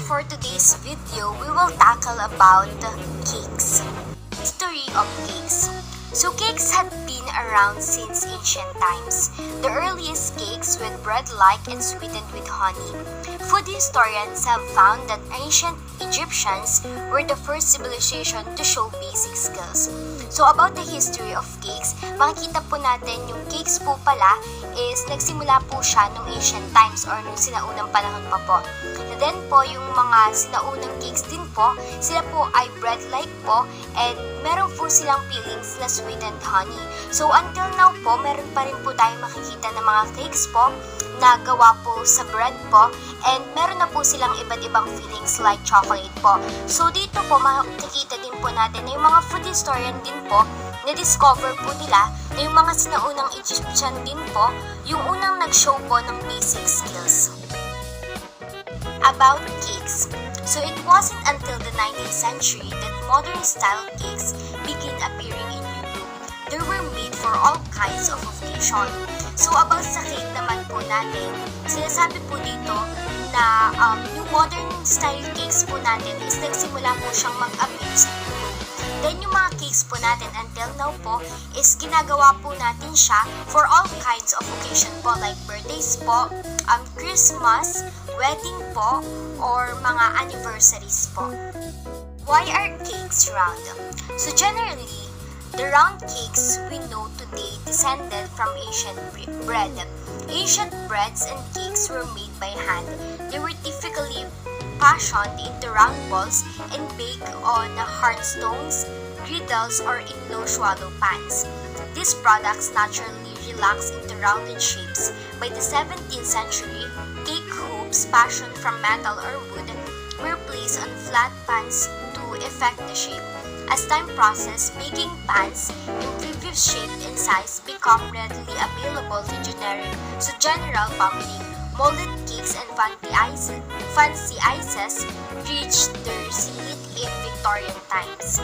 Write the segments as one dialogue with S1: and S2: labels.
S1: for today's video, we will tackle about cakes. History of cakes. So cakes had been around since ancient times. The earliest cakes were bread-like and sweetened with honey. Food historians have found that ancient Egyptians were the first civilization to show basic skills. So about the history of cakes, makikita po natin yung cakes po pala is nagsimula po siya nung ancient times or nung sinaunang panahon pa po. And then po yung mga sinaunang cakes din po, sila po ay bread-like po and meron po silang fillings na sweetened honey. So until now po, meron pa rin po tayong makikita ng mga cakes po na gawa po sa bread po and meron na po silang iba't ibang fillings like chocolate po. So dito po makikita din po natin na yung mga food historian din po na-discover po nila na yung mga sinaunang Egyptian din po yung unang nag-show po ng basic skills. About cakes. So it wasn't until the 19th century that modern style cakes began appearing in Europe. They were made for all kinds of occasion. So about sa cake naman po natin, sinasabi po dito na yung modern style cakes po natin is nagsimula po siyang mag-appear sa Europe. Then yung mga cakes po natin until now po is ginagawa po natin siya for all kinds of occasion po like birthdays po, Christmas, wedding po, or mga anniversaries po. Why are cakes round? So generally, the round cakes we know today descended from ancient bread. Ancient breads and cakes were made by hand. They were typically fashioned into round balls and baked on hard stones, griddles, or in low swallow pans. These products naturally relax into rounded shapes. By the 17th century, cake hoops fashioned from metal or wood were placed on flat pans to effect the shape. As time passed, baking pans in previous shape and size become readily available to general public. Molded cakes and fancy ices reached their zenith in Victorian times.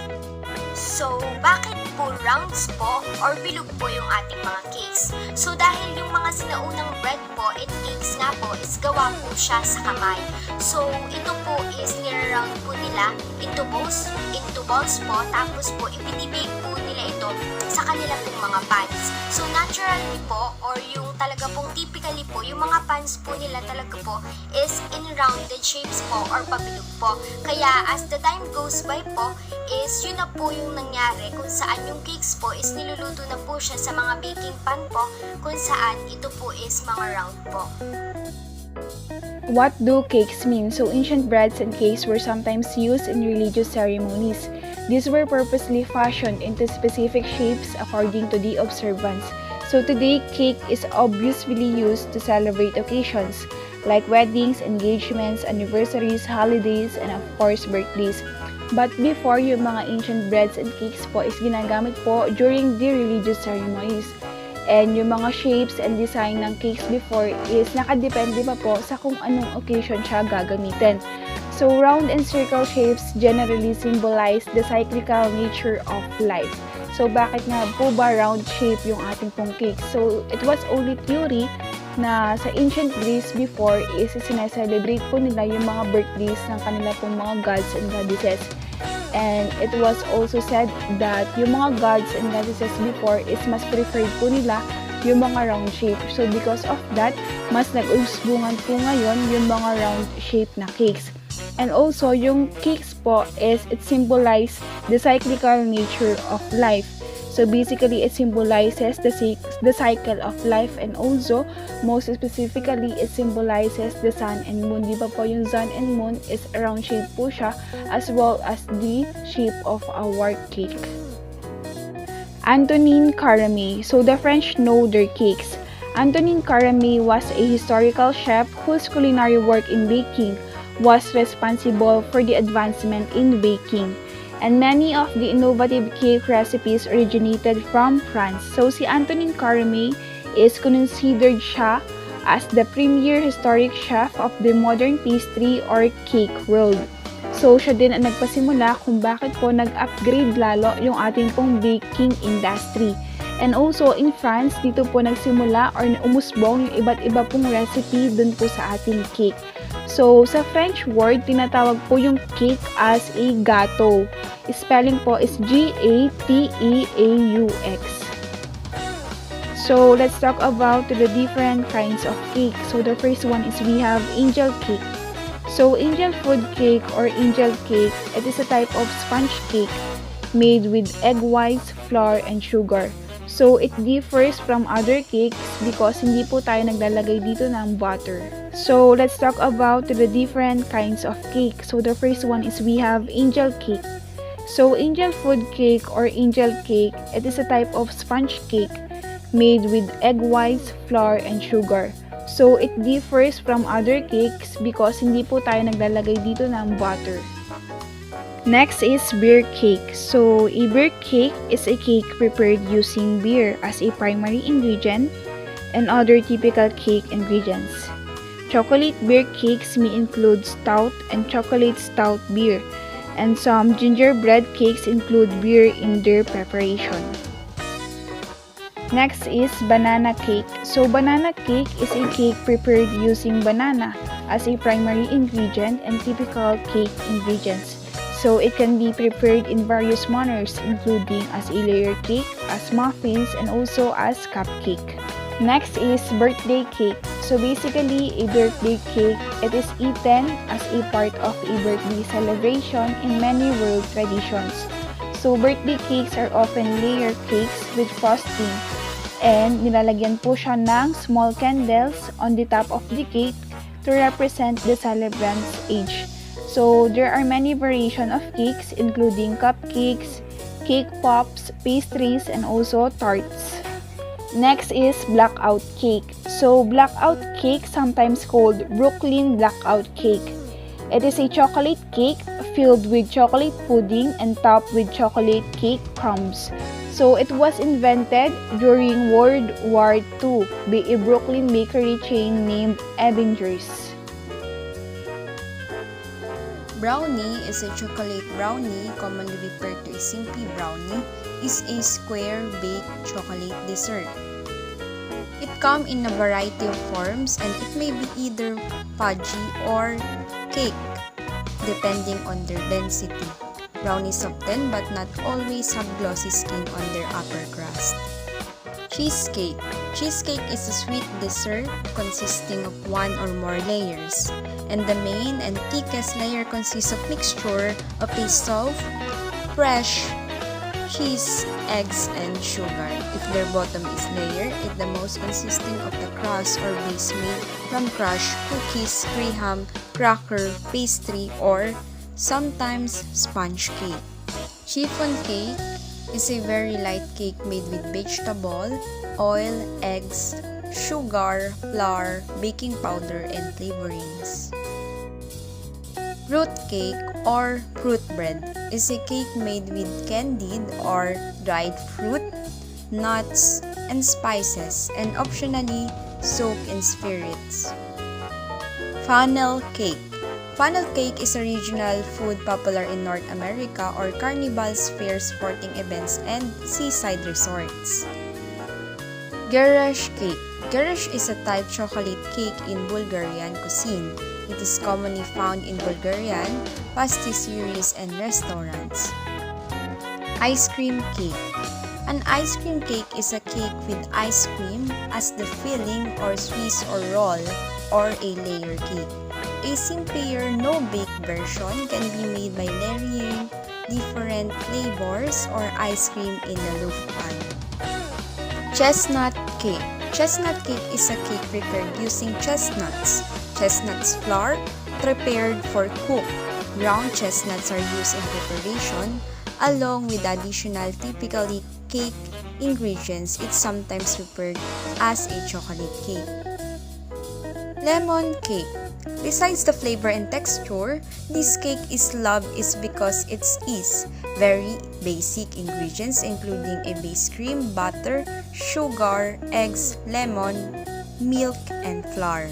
S1: So, bakit po rounds po or bilog po yung ating mga cakes? So, dahil yung mga sinaunang bread po and cakes nga po is gawa po siya sa kamay. So, ito po is nire-round po nila into balls po, tapos po ibinibake po nila ito sa kanila pong mga pans. So, naturally po or yung talaga pong typically po, yung mga pans po nila talaga po is in rounded shapes po or pabilog po. Kaya as the time goes by po, is yun na po yung nangyari kung saan yung cakes po is niluluto na po siya sa mga baking pan po kung saan ito po is mga round po.
S2: What do cakes mean? So ancient breads and cakes were sometimes used in religious ceremonies. These were purposely fashioned into specific shapes according to the observance. So today, cake is obviously used to celebrate occasions like weddings, engagements, anniversaries, holidays, and of course, birthdays. But before, yung mga ancient breads and cakes po is ginagamit po during the religious ceremonies. And yung mga shapes and design ng cakes before is nakadepende pa po sa kung anong occasion siya gagamitin. So round and circle shapes generally symbolize the cyclical nature of life. So bakit nga po ba round shape yung ating pong cake? So it was only theory na sa ancient Greece before is sineselebrate po nila yung mga birthdays ng kanila pong mga gods and goddesses. And it was also said that yung mga gods and goddesses before is mas preferred po nila yung mga round shape. So because of that, mas nag-usbungan po ngayon yung mga round shape na cakes. And also, yung cakes po is it symbolizes the cyclical nature of life. So basically, it symbolizes the cycle of life, and also, most specifically, it symbolizes the sun and moon. Di ba po yung sun and moon is a round shape po siya, as well as the shape of our cake. Antonin Carême. So the French know their cakes. Antonin Carême was a historical chef whose culinary work in baking was responsible for the advancement in baking. And many of the innovative cake recipes originated from France. So si Antonin Carême is considered siya as the premier historic chef of the modern pastry or cake world. So siya din ang nagpasimula kung bakit po nag-upgrade lalo yung ating pong baking industry. And also in France, dito po nagsimula or umusbong yung iba't iba pong recipe dun po sa ating cake. So, sa French word, tinatawag po yung cake as a gâteau. Spelling po is G-A-T-E-A-U-X. So, let's talk about the different kinds of cake. So, the first one is we have angel cake. So, angel food cake or angel cake, it is a type of sponge cake made with egg whites, flour, and sugar. So, it differs from other cakes because hindi po tayo naglalagay dito ng butter. So, let's talk about the different kinds of cake. So, the first one is we have angel cake. So, angel food cake or angel cake, it is a type of sponge cake made with egg whites, flour, and sugar. So, it differs from other cakes because hindi po tayo naglalagay dito ng butter. Next is beer cake. So, a beer cake is a cake prepared using beer as a primary ingredient and other typical cake ingredients. Chocolate beer cakes may include stout and chocolate stout beer, and some gingerbread cakes include beer in their preparation. Next is banana cake. So, banana cake is a cake prepared using banana as a primary ingredient and typical cake ingredients. So, it can be prepared in various manners, including as a layer cake, as muffins, and also as cupcake. Next is birthday cake. So, basically, a birthday cake, it is eaten as a part of a birthday celebration in many world traditions. So, birthday cakes are often layer cakes with frosting and nilalagyan po siya ng small candles on the top of the cake to represent the celebrant's age. So, there are many variations of cakes including cupcakes, cake pops, pastries, and also tarts. Next is blackout cake. So, blackout cake, sometimes called Brooklyn blackout cake. It is a chocolate cake filled with chocolate pudding and topped with chocolate cake crumbs. So, it was invented during World War II by a Brooklyn bakery chain named Ebbingers.
S3: Brownie is a chocolate brownie, commonly referred to as simply brownie, is a square baked chocolate dessert. It comes in a variety of forms and it may be either fudgy or cake, depending on their density. Brownies often but not always have glossy skin on their upper crust. Cheesecake. Cheesecake is a sweet dessert consisting of one or more layers, and the main and thickest layer consists of mixture of a soft, fresh cheese, eggs, and sugar. If their bottom is layered, it the most consisting of the crust or base made from crushed cookies, graham, cracker, pastry, or sometimes sponge cake. Chiffon cake is a very light cake made with vegetable, oil, eggs, sugar, flour, baking powder, and flavorings. Fruit cake or fruit bread is a cake made with candied or dried fruit, nuts, and spices, and optionally soaked in spirits. Funnel cake. Funnel cake is a regional food popular in North America or carnivals, fairs, sporting events, and seaside resorts. Garash cake. Garash is a type chocolate cake in Bulgarian cuisine. It is commonly found in Bulgarian pasticceries and restaurants. Ice cream cake. An ice cream cake is a cake with ice cream as the filling or Swiss or roll or a layer cake. A simpler, no-bake version can be made by layering different flavors or ice cream in a loaf pan. Chestnut cake. Chestnut cake is a cake prepared using chestnuts. Chestnuts flour prepared for cook. Ground chestnuts are used in preparation along with additional typically cake ingredients. It's sometimes prepared as a chocolate cake. Lemon cake. Besides the flavor and texture, this cake is loved is because it is very basic ingredients including a base cream, butter, sugar, eggs, lemon, milk, and flour.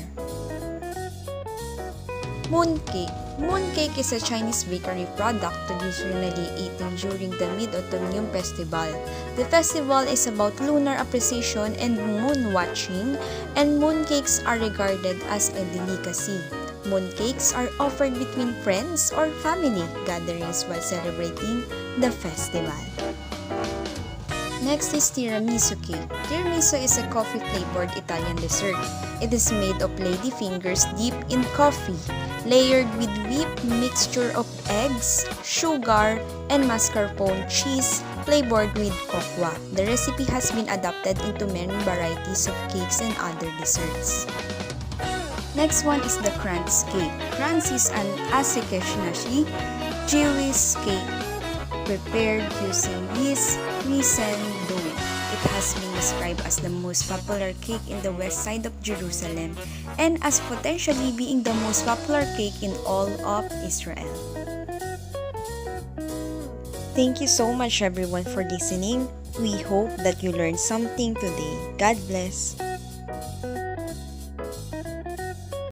S3: Mooncake. Mooncake is a Chinese bakery product traditionally eaten during the Mid-Autumn Festival. The festival is about lunar appreciation and moon watching, and mooncakes are regarded as a delicacy. Mooncakes are offered between friends or family gatherings while celebrating the festival. Next is tiramisu cake. Tiramisu is a coffee-flavored Italian dessert. It is made of lady fingers dipped in coffee, layered with whipped mixture of eggs, sugar, and mascarpone cheese flavored with cocoa. The recipe has been adapted into many varieties of cakes and other desserts. Next one is the Kranz cake. Kranz is an Asekeshnashi Jewish cake prepared using yeast raisin dough. It has been described as the most popular cake in the west side of Jerusalem and as potentially being the most popular cake in all of Israel. Thank you so much everyone for listening. We hope that you learned something today. God bless.